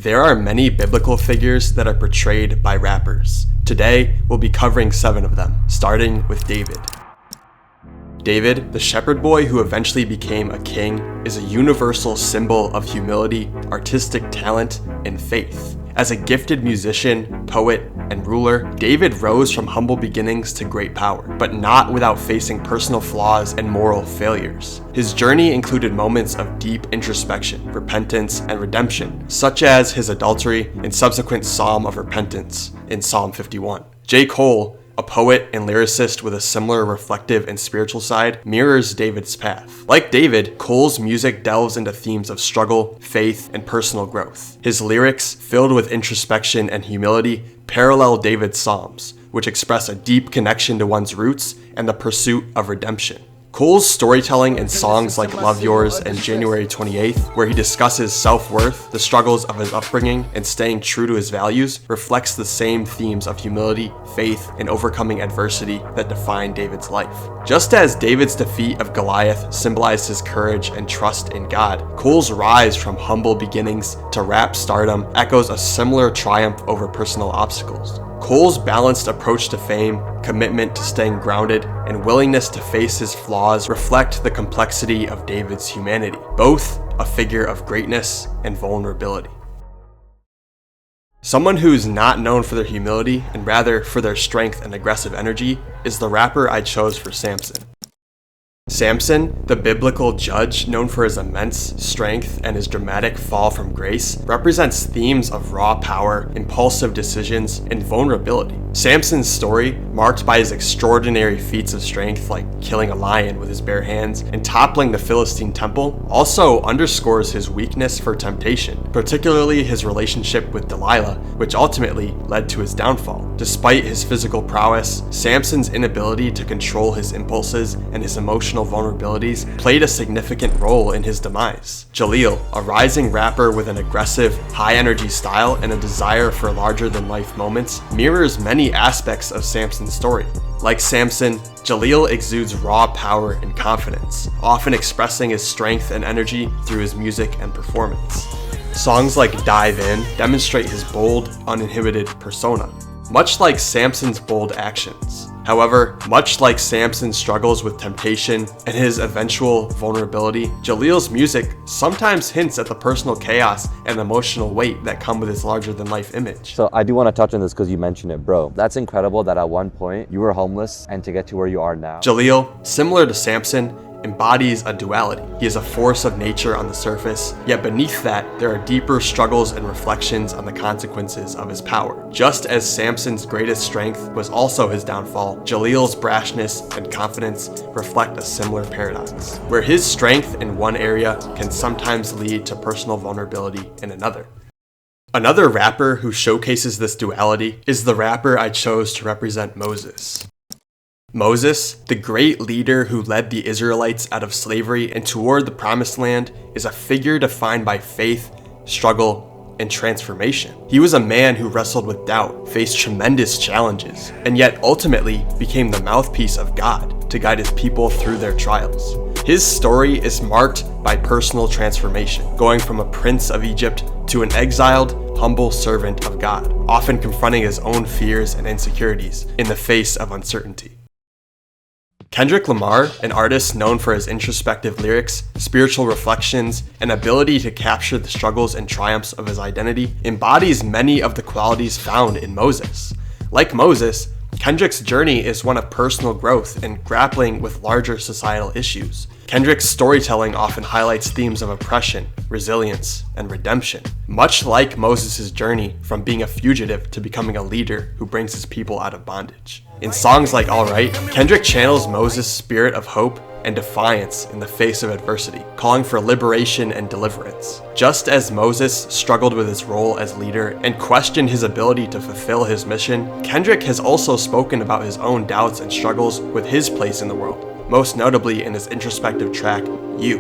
There are many biblical figures that are portrayed by rappers. Today, we'll be covering 7 of them, starting with David. David, the shepherd boy who eventually became a king, is a universal symbol of humility, artistic talent, and faith. As a gifted musician, poet, and ruler, David rose from humble beginnings to great power, but not without facing personal flaws and moral failures. His journey included moments of deep introspection, repentance, and redemption, such as his adultery and subsequent psalm of repentance in Psalm 51. J. Cole, a poet and lyricist with a similar reflective and spiritual side, mirrors David's path. Like David, Cole's music delves into themes of struggle, faith, and personal growth. His lyrics, filled with introspection and humility, parallel David's psalms, which express a deep connection to one's roots and the pursuit of redemption. Cole's storytelling in songs like Love Yours and January 28th, where he discusses self-worth, the struggles of his upbringing, and staying true to his values, reflects the same themes of humility, faith, and overcoming adversity that define David's life. Just as David's defeat of Goliath symbolized his courage and trust in God, Cole's rise from humble beginnings to rap stardom echoes a similar triumph over personal obstacles. Cole's balanced approach to fame, commitment to staying grounded, and willingness to face his flaws reflect the complexity of David's humanity, both a figure of greatness and vulnerability. Someone who's not known for their humility, and rather for their strength and aggressive energy, is the rapper I chose for Samson. Samson, the biblical judge known for his immense strength and his dramatic fall from grace, represents themes of raw power, impulsive decisions, and vulnerability. Samson's story, marked by his extraordinary feats of strength like killing a lion with his bare hands and toppling the Philistine temple, also underscores his weakness for temptation, particularly his relationship with Delilah, which ultimately led to his downfall. Despite his physical prowess, Samson's inability to control his impulses and his emotional vulnerabilities played a significant role in his demise. Jaleel, a rising rapper with an aggressive, high-energy style and a desire for larger-than-life moments, mirrors many aspects of Samson's story. Like Samson, Jaleel exudes raw power and confidence, often expressing his strength and energy through his music and performance. Songs like Dive In demonstrate his bold, uninhibited persona, much like Samson's bold actions. However, much like Samson's struggles with temptation and his eventual vulnerability, Jaleel's music sometimes hints at the personal chaos and emotional weight that come with his larger-than-life image. So I do want to touch on this because you mentioned it, bro. That's incredible that at one point you were homeless and to get to where you are now. Jaleel, similar to Samson, embodies a duality. He is a force of nature on the surface, yet beneath that, there are deeper struggles and reflections on the consequences of his power. Just as Samson's greatest strength was also his downfall, Jaleel's brashness and confidence reflect a similar paradox, where his strength in one area can sometimes lead to personal vulnerability in another. Another rapper who showcases this duality is the rapper I chose to represent Moses. Moses, the great leader who led the Israelites out of slavery and toward the promised land, is a figure defined by faith, struggle, and transformation. He was a man who wrestled with doubt, faced tremendous challenges, and yet ultimately became the mouthpiece of God to guide his people through their trials. His story is marked by personal transformation, going from a prince of Egypt to an exiled, humble servant of God, often confronting his own fears and insecurities in the face of uncertainty. Kendrick Lamar, an artist known for his introspective lyrics, spiritual reflections, and ability to capture the struggles and triumphs of his identity, embodies many of the qualities found in Moses. Like Moses, Kendrick's journey is one of personal growth and grappling with larger societal issues. Kendrick's storytelling often highlights themes of oppression, resilience, and redemption, much like Moses' journey from being a fugitive to becoming a leader who brings his people out of bondage. In songs like Alright, Kendrick channels Moses' spirit of hope and defiance in the face of adversity, calling for liberation and deliverance. Just as Moses struggled with his role as leader and questioned his ability to fulfill his mission, Kendrick has also spoken about his own doubts and struggles with his place in the world, most notably in his introspective track, You,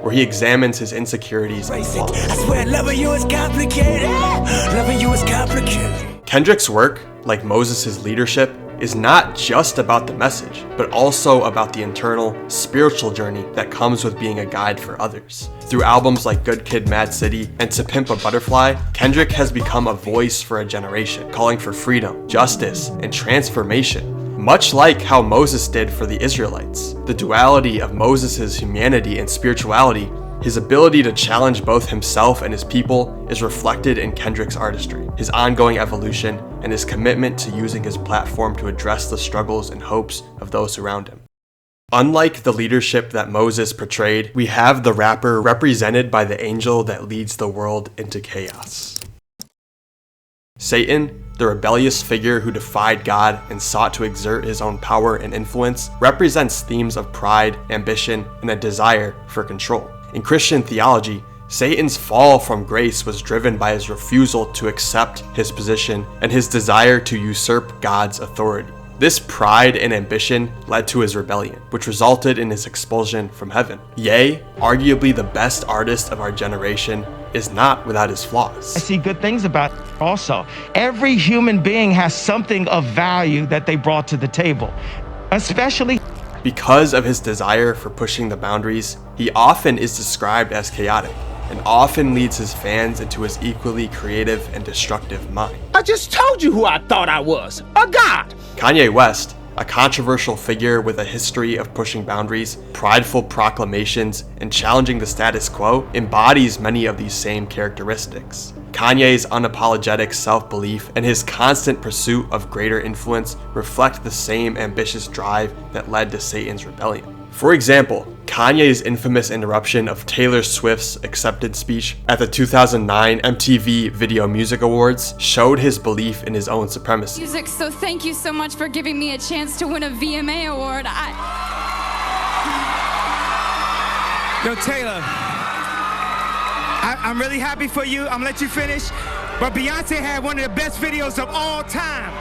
where he examines his insecurities and flaws. I swear loving you is complicated. Loving you is complicated. Kendrick's work, like Moses' leadership, is not just about the message, but also about the internal, spiritual journey that comes with being a guide for others. Through albums like Good Kid, Mad City, and To Pimp a Butterfly, Kendrick has become a voice for a generation, calling for freedom, justice, and transformation. Much like how Moses did for the Israelites. The duality of Moses' humanity and spirituality, his ability to challenge both himself and his people, is reflected in Kendrick's artistry, his ongoing evolution, and his commitment to using his platform to address the struggles and hopes of those around him. Unlike the leadership that Moses portrayed, we have the rapper represented by the angel that leads the world into chaos. Satan, the rebellious figure who defied God and sought to exert his own power and influence, represents themes of pride, ambition, and a desire for control. In Christian theology, Satan's fall from grace was driven by his refusal to accept his position and his desire to usurp God's authority. This pride and ambition led to his rebellion, which resulted in his expulsion from heaven. Ye, arguably the best artist of our generation, is not without his flaws. I see good things about it also. Every human being has something of value that they brought to the table, especially because of his desire for pushing the boundaries. He often is described as chaotic and often leads his fans into his equally creative and destructive mind. I just told you who I thought I was, a god. Kanye West, a controversial figure with a history of pushing boundaries, prideful proclamations, and challenging the status quo, embodies many of these same characteristics. Kanye's unapologetic self-belief and his constant pursuit of greater influence reflect the same ambitious drive that led to Satan's rebellion. For example, Kanye's infamous interruption of Taylor Swift's acceptance speech at the 2009 MTV Video Music Awards showed his belief in his own supremacy. So thank you so much for giving me a chance to win a VMA award. Yo, Taylor, I'm really happy for you. I'm gonna let you finish. But Beyonce had one of the best videos of all time.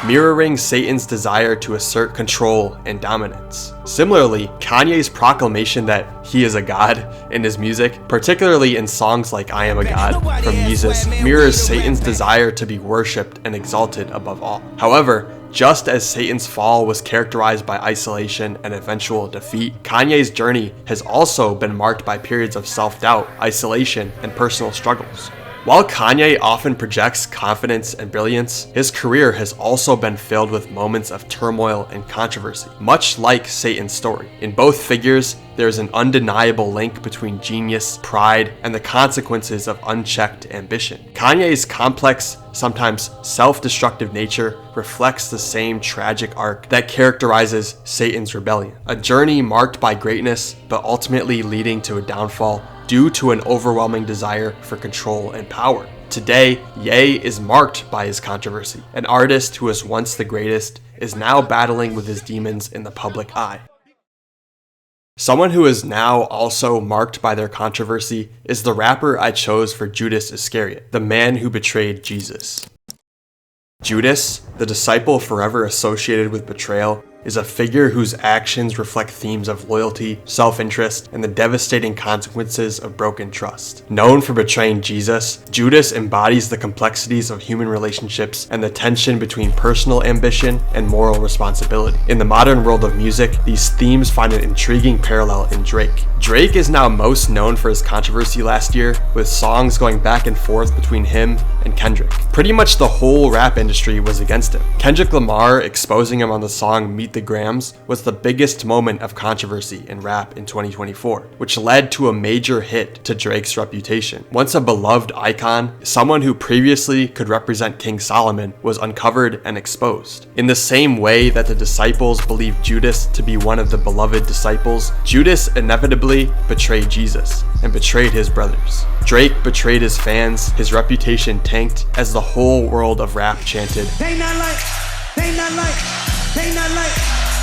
Mirroring Satan's desire to assert control and dominance. Similarly, Kanye's proclamation that he is a god in his music, particularly in songs like I Am a God from Jesus, mirrors Satan's desire to be worshipped and exalted above all. However, just as Satan's fall was characterized by isolation and eventual defeat, Kanye's journey has also been marked by periods of self-doubt, isolation, and personal struggles. While Kanye often projects confidence and brilliance, his career has also been filled with moments of turmoil and controversy, much like Satan's story. In both figures, there is an undeniable link between genius, pride, and the consequences of unchecked ambition. Kanye's complex, sometimes self-destructive nature reflects the same tragic arc that characterizes Satan's rebellion, a journey marked by greatness, but ultimately leading to a downfall due to an overwhelming desire for control and power. Today, Ye is marked by his controversy. An artist who was once the greatest is now battling with his demons in the public eye. Someone who is now also marked by their controversy is the rapper I chose for Judas Iscariot, the man who betrayed Jesus. Judas, the disciple forever associated with betrayal, is a figure whose actions reflect themes of loyalty, self-interest, and the devastating consequences of broken trust. Known for betraying Jesus, Judas embodies the complexities of human relationships and the tension between personal ambition and moral responsibility. In the modern world of music, these themes find an intriguing parallel in Drake. Drake is now most known for his controversy last year, with songs going back and forth between him and Kendrick. Pretty much the whole rap industry was against him. Kendrick Lamar exposing him on the song Meet the Grams was the biggest moment of controversy in rap in 2024, which led to a major hit to Drake's reputation. Once a beloved icon, someone who previously could represent King Solomon was uncovered and exposed. In the same way that the disciples believed Judas to be one of the beloved disciples, Judas inevitably betrayed Jesus and betrayed his brothers. Drake betrayed his fans, his reputation tanked as the whole world of rap chanted, They not like, they not like, they not like.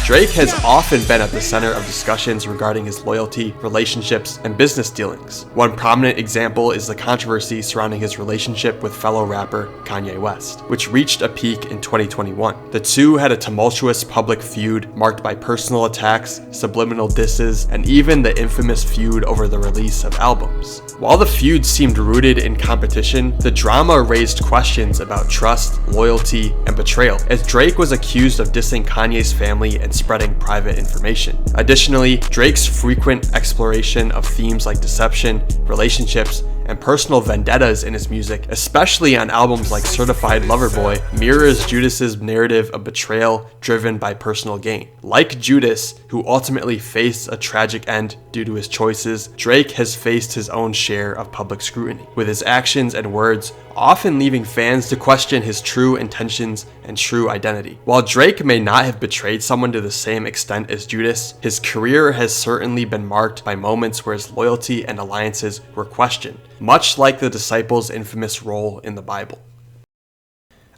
Drake has often been at the center of discussions regarding his loyalty, relationships, and business dealings. One prominent example is the controversy surrounding his relationship with fellow rapper Kanye West, which reached a peak in 2021. The two had a tumultuous public feud marked by personal attacks, subliminal disses, and even the infamous feud over the release of albums. While the feud seemed rooted in competition, the drama raised questions about trust, loyalty, and betrayal, as Drake was accused of dissing Kanye's family and spreading private information. Additionally, Drake's frequent exploration of themes like deception, relationships, and personal vendettas in his music, especially on albums like Certified Lover Boy, mirrors Judas's narrative of betrayal driven by personal gain. Like Judas, who ultimately faced a tragic end due to his choices, Drake has faced his own share of public scrutiny, with his actions and words often leaving fans to question his true intentions and true identity. While Drake may not have betrayed someone to the same extent as Judas, his career has certainly been marked by moments where his loyalty and alliances were questioned, much like the disciples' infamous role in the Bible.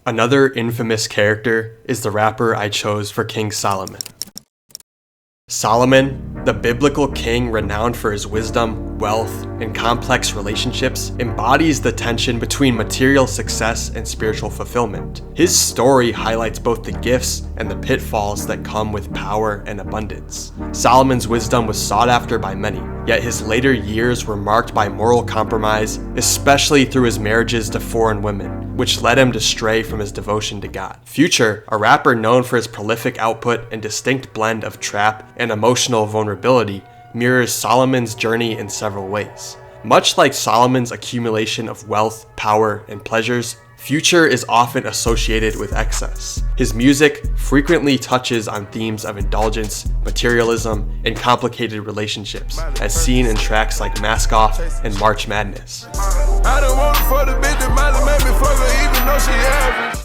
Another infamous character is the rapper I chose for King Solomon. Solomon, the biblical king renowned for his wisdom, wealth, and complex relationships, embodies the tension between material success and spiritual fulfillment. His story highlights both the gifts and the pitfalls that come with power and abundance. Solomon's wisdom was sought after by many, yet his later years were marked by moral compromise, especially through his marriages to foreign women, which led him to stray from his devotion to God. Future, a rapper known for his prolific output and distinct blend of trap and emotional vulnerability, mirrors Solomon's journey in several ways. Much like Solomon's accumulation of wealth, power, and pleasures, Future is often associated with excess. His music frequently touches on themes of indulgence, materialism, and complicated relationships, as seen in tracks like Mask Off and March Madness.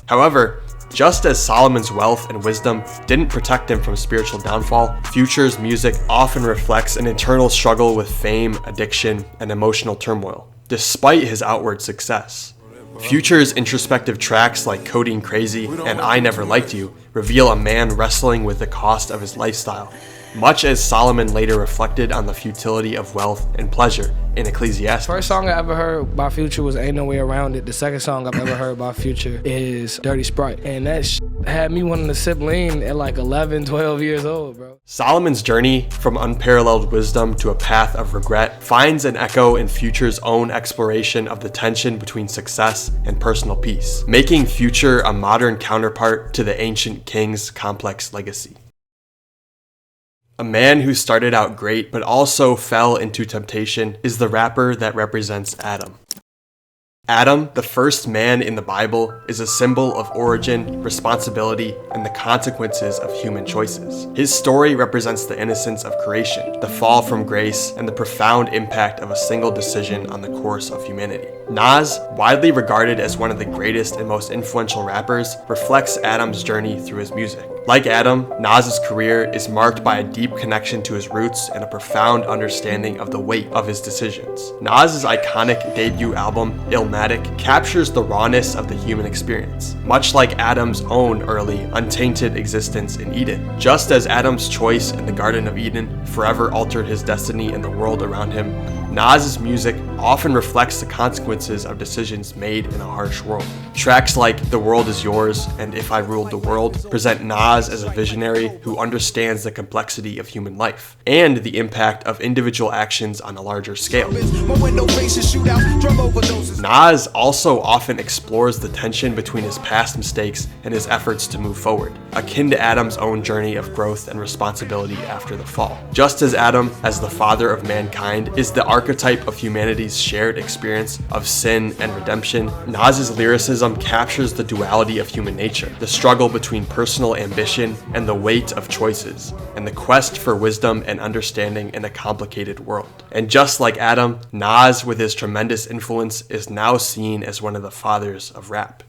However, just as Solomon's wealth and wisdom didn't protect him from spiritual downfall, Future's music often reflects an internal struggle with fame, addiction, and emotional turmoil, despite his outward success. Future's introspective tracks like Codeine Crazy and I Never Liked You reveal a man wrestling with the cost of his lifestyle, much as Solomon later reflected on the futility of wealth and pleasure in Ecclesiastes. First song I ever heard by Future was Ain't No Way Around It. The second song I've ever heard by Future is Dirty Sprite. And that had me wanting to sip lean at like 11, 12 years old, bro. Solomon's journey from unparalleled wisdom to a path of regret finds an echo in Future's own exploration of the tension between success and personal peace, making Future a modern counterpart to the ancient king's complex legacy. A man who started out great but also fell into temptation is the rapper that represents Adam. Adam, the first man in the Bible, is a symbol of origin, responsibility, and the consequences of human choices. His story represents the innocence of creation, the fall from grace, and the profound impact of a single decision on the course of humanity. Nas, widely regarded as one of the greatest and most influential rappers, reflects Adam's journey through his music. Like Adam, Nas's career is marked by a deep connection to his roots and a profound understanding of the weight of his decisions. Nas's iconic debut album, Illmatic, captures the rawness of the human experience, much like Adam's own early, untainted existence in Eden. Just as Adam's choice in the Garden of Eden forever altered his destiny and the world around him, Nas's music often reflects the consequences of decisions made in a harsh world. Tracks like The World Is Yours and If I Ruled the World present Nas as a visionary who understands the complexity of human life and the impact of individual actions on a larger scale. Nas also often explores the tension between his past mistakes and his efforts to move forward, akin to Adam's own journey of growth and responsibility after the fall. Just as Adam, as the father of mankind, is the archetype of humanity's shared experience of sin and redemption, Nas's lyricism captures the duality of human nature, the struggle between personal ambition and the weight of choices, and the quest for wisdom and understanding in a complicated world. And just like Adam, Nas, with his tremendous influence, is now seen as one of the fathers of rap.